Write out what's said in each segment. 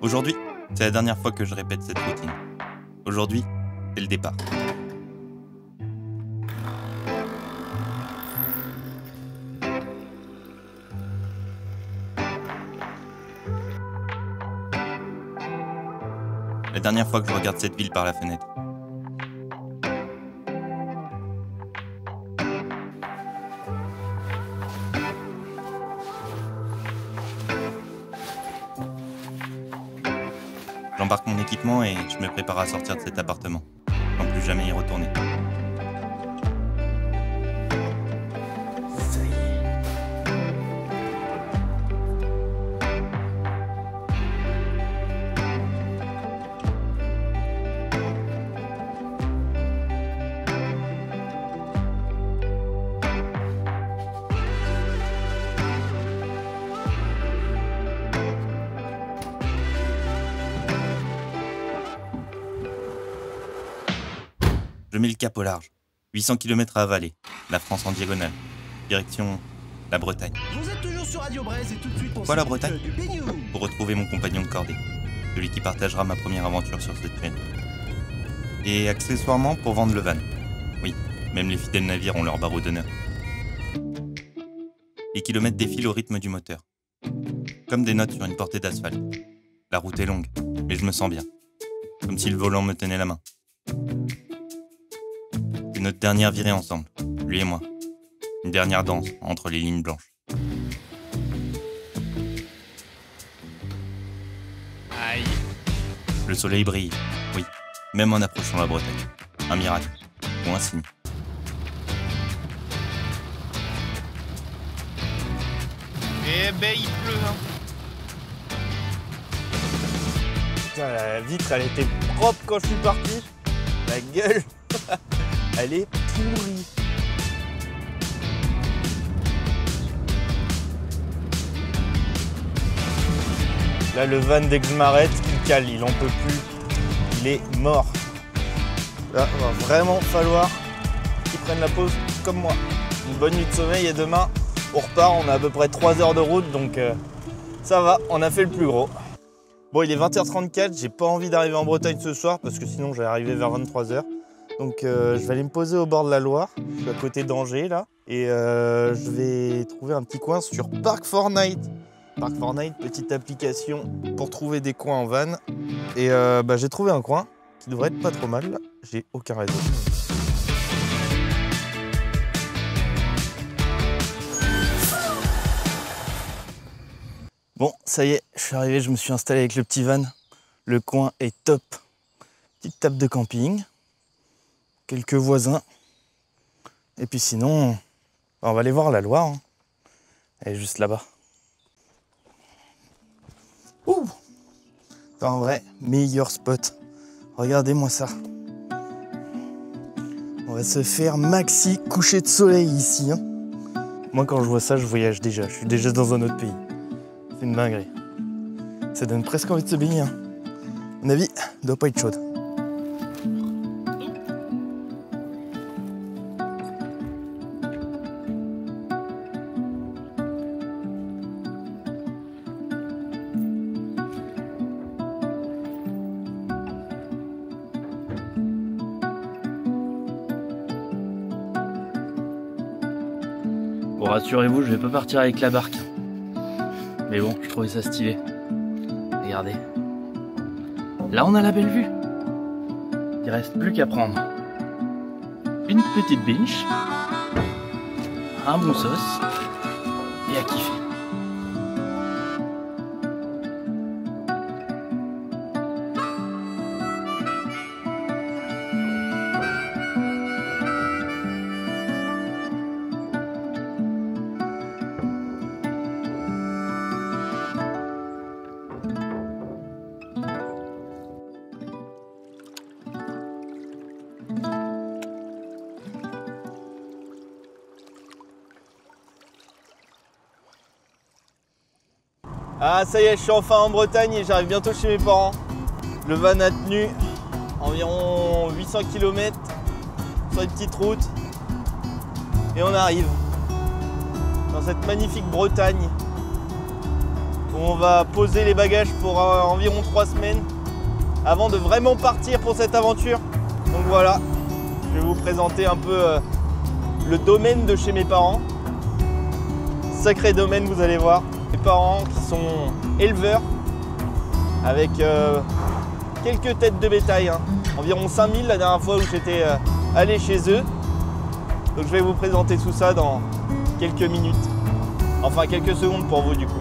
Aujourd'hui, c'est la dernière fois que je répète cette routine. Aujourd'hui, c'est le départ. La dernière fois que je regarde cette ville par la fenêtre. J'embarque mon équipement et je me prépare à sortir de cet appartement, sans plus jamais y retourner. Ça y est. Je mets le cap au large. 800 km à avaler. La France en diagonale. Direction la Bretagne. Vous êtes toujours sur Radio Braise et tout de suite on Pourquoi la s'écoute Bretagne ? du Bignou. Pour retrouver mon compagnon de cordée. Celui qui partagera ma première aventure sur cette chaîne. Et accessoirement pour vendre le van. Oui, même les fidèles navires ont leur barreau d'honneur. Les kilomètres défilent au rythme du moteur. Comme des notes sur une portée d'asphalte. La route est longue, mais je me sens bien. Comme si le volant me tenait la main. C'est notre dernière virée ensemble, lui et moi. Une dernière danse entre les lignes blanches. Aïe. Le soleil brille, oui, même en approchant la Bretagne. Un miracle, ou un signe. Eh ben il pleut hein. Putain, la vitre elle était propre quand je suis parti. La gueule, elle est pourrie. Là le van dès que je m'arrête, il cale, il en peut plus. Il est mort. Là, il va vraiment falloir qu'il prenne la pause comme moi. Une bonne nuit de sommeil et demain on repart, on a à peu près 3 heures de route donc ça va, on a fait le plus gros. Bon, il est 20h34, j'ai pas envie d'arriver en Bretagne ce soir parce que sinon j'allais arriver vers 23h. Donc je vais aller me poser au bord de la Loire, je suis à côté d'Angers là, et je vais trouver un petit coin sur Park4Night. Park4Night, petite application pour trouver des coins en van. Et j'ai trouvé un coin qui devrait être pas trop mal, là. J'ai aucun réseau. Bon, ça y est, je suis arrivé, je me suis installé avec le petit van. Le coin est top. Petite table de camping, quelques voisins. Et puis sinon, on va aller voir la Loire. Hein. Elle est juste là-bas. Ouh! Enfin, en vrai, meilleur spot. Regardez-moi ça. On va se faire maxi coucher de soleil ici. Hein. Moi, quand je vois ça, je voyage déjà. Je suis déjà dans un autre pays. C'est une dinguerie. Ça donne presque envie de se baigner. Hein. À mon avis, elle doit pas être chaude. Bon, rassurez-vous, je vais pas partir avec la barque. Mais bon, je trouvais ça stylé. Regardez. Là, on a la belle vue. Il reste plus qu'à prendre une petite binche, un bon sauce et à kiffer. Ah ça y est, je suis enfin en Bretagne et j'arrive bientôt chez mes parents. Le van a tenu environ 800 km sur une petite route et on arrive dans cette magnifique Bretagne. où on va poser les bagages pour environ 3 semaines avant de vraiment partir pour cette aventure. Donc voilà, je vais vous présenter un peu le domaine de chez mes parents. Sacré domaine, vous allez voir. Mes parents qui sont éleveurs avec quelques têtes de bétail, hein. Environ 5000 la dernière fois où j'étais allé chez eux. Donc je vais vous présenter tout ça dans quelques minutes. Enfin quelques secondes pour vous du coup.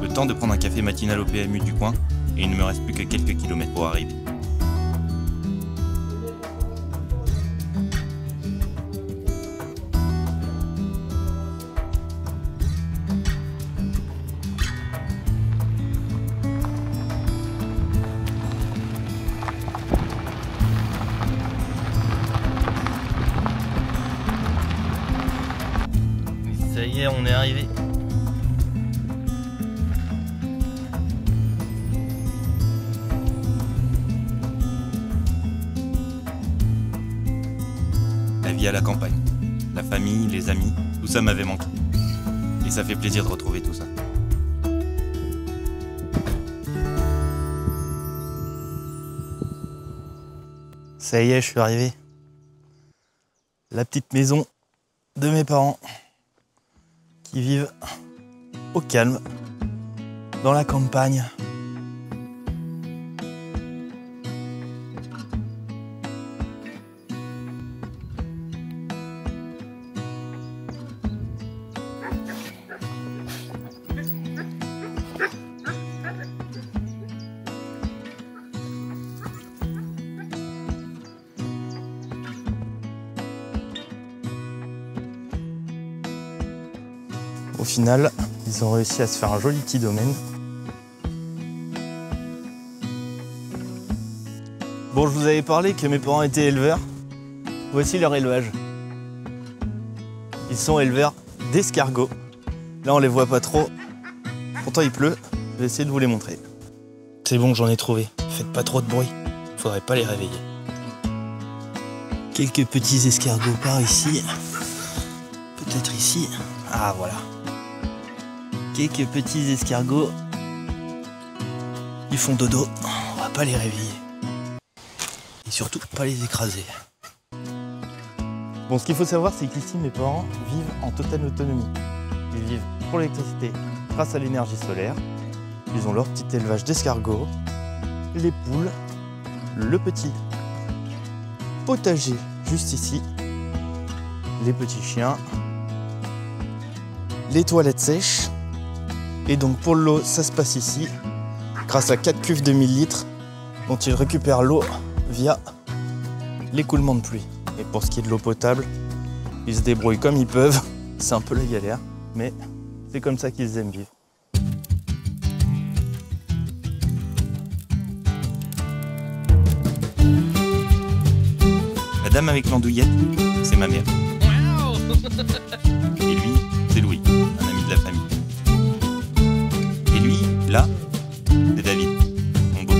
Le temps de prendre un café matinal au PMU du coin et il ne me reste plus que quelques kilomètres pour arriver. Ça y est, on est arrivé. La vie à la campagne, la famille, les amis, tout ça m'avait manqué. Et ça fait plaisir de retrouver tout ça. Ça y est, je suis arrivé. La petite maison de mes parents qui vivent au calme, dans la campagne. Au final, ils ont réussi à se faire un joli petit domaine. Bon, je vous avais parlé que mes parents étaient éleveurs. Voici leur élevage. Ils sont éleveurs d'escargots. Là, on les voit pas trop. Pourtant, il pleut. Je vais essayer de vous les montrer. C'est bon, j'en ai trouvé. Faites pas trop de bruit. Faudrait pas les réveiller. Quelques petits escargots par ici. Peut-être ici. Ah, voilà. Quelques petits escargots. Ils font dodo. On va pas les réveiller. Et surtout, pas les écraser. Bon, ce qu'il faut savoir, c'est qu'ici, mes parents vivent en totale autonomie. Ils vivent pour l'électricité grâce à l'énergie solaire. Ils ont leur petit élevage d'escargots, les poules, le petit potager juste ici, les petits chiens, les toilettes sèches. Et donc pour l'eau, ça se passe ici, grâce à 4 cuves de 1000 litres dont ils récupèrent l'eau via l'écoulement de pluie. Et pour ce qui est de l'eau potable, ils se débrouillent comme ils peuvent. C'est un peu la galère, mais c'est comme ça qu'ils aiment vivre. La dame avec l'andouillette, c'est ma mère. Et lui, c'est Louis, un ami de la famille. Et lui, là, c'est David, mon beau,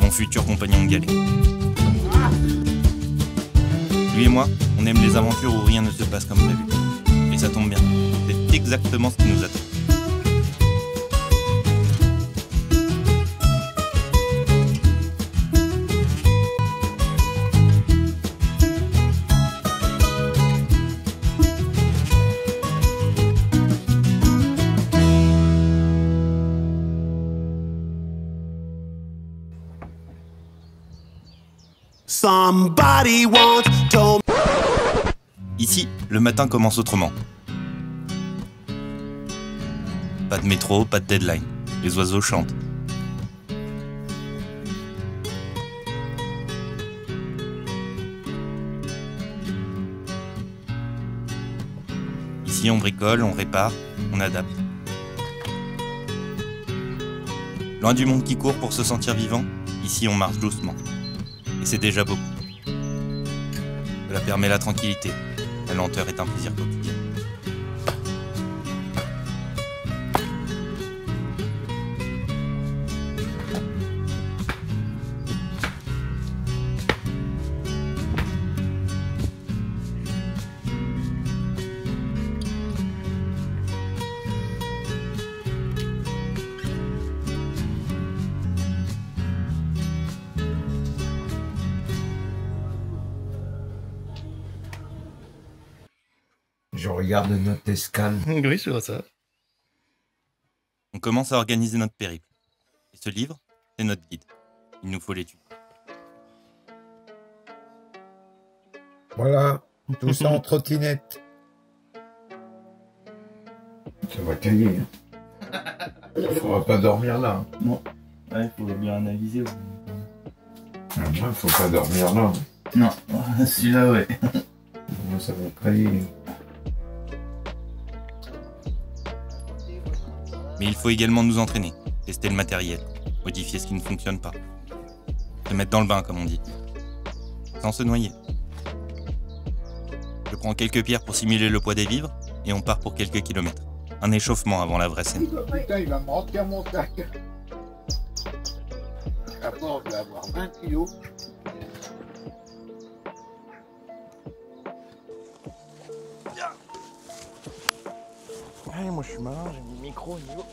mon futur compagnon de galère. Lui et moi, on aime les aventures où rien ne se passe comme prévu. Et ça tombe bien, c'est exactement ce qui nous attend. Somebody once told me. Ici, le matin commence autrement. Pas de métro, pas de deadline. Les oiseaux chantent. Ici, on bricole, on répare, on adapte. Loin du monde qui court pour se sentir vivant, ici on marche doucement. Et c'est déjà beaucoup. Cela permet la tranquillité. La lenteur est un plaisir quotidien. Je regarde notre escale. Oui, je vois ça. On commence à organiser notre périple. Et ce livre, c'est notre guide. Il nous faut l'étudier. Voilà, tout ça en trottinette. Ça va cailler. Il ne faudra pas dormir là. Non. Ouais, il faut bien analyser. Il ne faut pas dormir là. Non, celui-là, ouais. Moi, ça va cailler. Mais il faut également nous entraîner, tester le matériel, modifier ce qui ne fonctionne pas. Se mettre dans le bain, comme on dit. Sans se noyer. Je prends quelques pierres pour simuler le poids des vivres, et on part pour quelques kilomètres. Un échauffement avant la vraie scène. Putain, il va me remplir mon sac. D'abord, je vais avoir 20 kilos. Allez, moi je suis malin, j'ai mis le micro au niveau.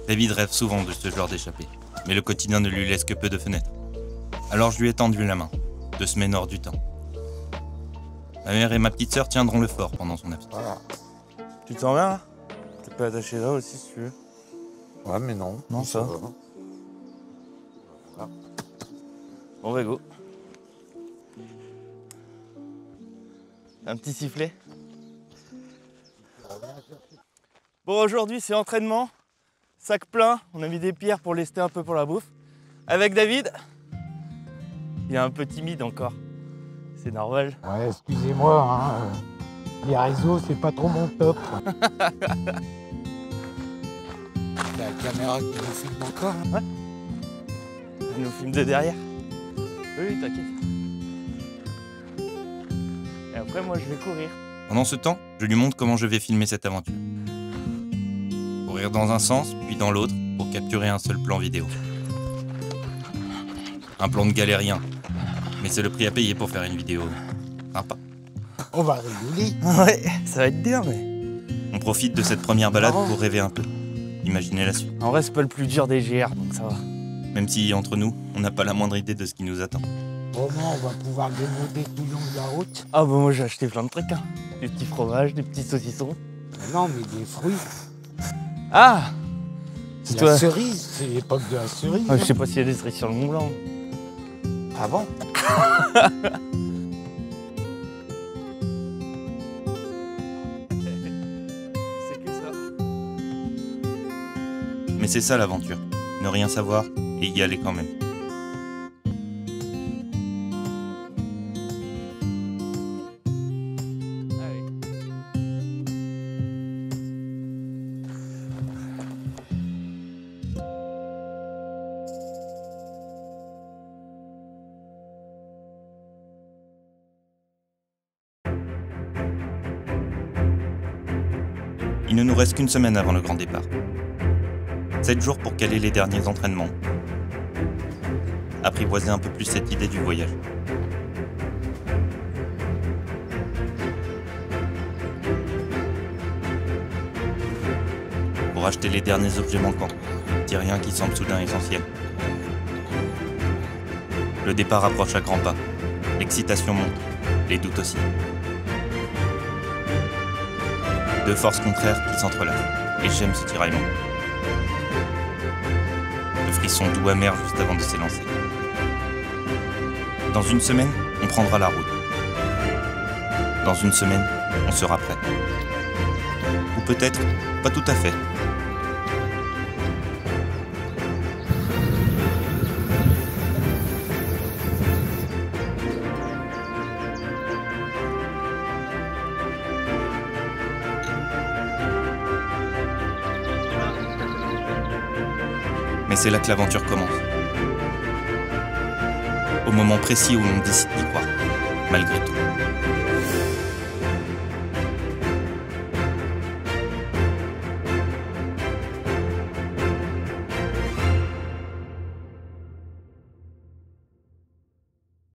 David rêve souvent de ce genre d'échappée, mais le quotidien ne lui laisse que peu de fenêtres. Alors je lui ai tendu la main, 2 semaines hors du temps. Ma mère et ma petite sœur tiendront le fort pendant son absence. Voilà. Tu te sens bien là? Tu peux attacher là aussi si tu veux. Ouais, mais non. Non, ça va. Bon, bah go. Un petit sifflet. Bon, aujourd'hui c'est entraînement. Sac plein, on a mis des pierres pour lester un peu pour la bouffe. Avec David. Il est un peu timide encore. C'est normal. Ouais, excusez-moi, hein, les réseaux, c'est pas trop mon top. La caméra qui nous filme encore. Ouais. Il nous filme de derrière. Oui, t'inquiète. Et après, moi, je vais courir. Pendant ce temps, je lui montre comment je vais filmer cette aventure. Courir dans un sens, puis dans l'autre, pour capturer un seul plan vidéo. Un plan de galérien. Mais c'est le prix à payer pour faire une vidéo sympa. On va rigoler. Ouais, ça va être dur, mais... On profite de cette première balade pour rêver un peu. Imaginer la suite. En vrai, c'est pas le plus dur des GR, donc ça va. Même si, entre nous, on n'a pas la moindre idée de ce qui nous attend. Au moins, on va pouvoir démonter tout le long de la route. Ah bah moi, j'ai acheté plein de trucs, hein. Des petits fromages, des petits saucissons. Mais non, mais des fruits. Ah, c'est La toi. cerise, c'est l'époque de la cerise. Ah, je sais pas s'il y a des cerises sur le Mont Blanc. Ah bon? C'est que ça. Mais c'est ça l'aventure. Ne rien savoir et y aller quand même. Il ne nous reste qu'une semaine avant le grand départ. 7 jours pour caler les derniers entraînements. Apprivoiser un peu plus cette idée du voyage. Pour acheter les derniers objets manquants, petit rien qui semble soudain essentiel. Le départ approche à grands pas. L'excitation monte, les doutes aussi. 2 forces contraires qui s'entrelacent. Et j'aime ce tiraillement. Le frisson doux amer juste avant de s'élancer. Dans une semaine, on prendra la route. Dans une semaine, on sera prêt. Ou peut-être pas tout à fait. Mais c'est là que l'aventure commence. Au moment précis où l'on décide d'y croire, malgré tout.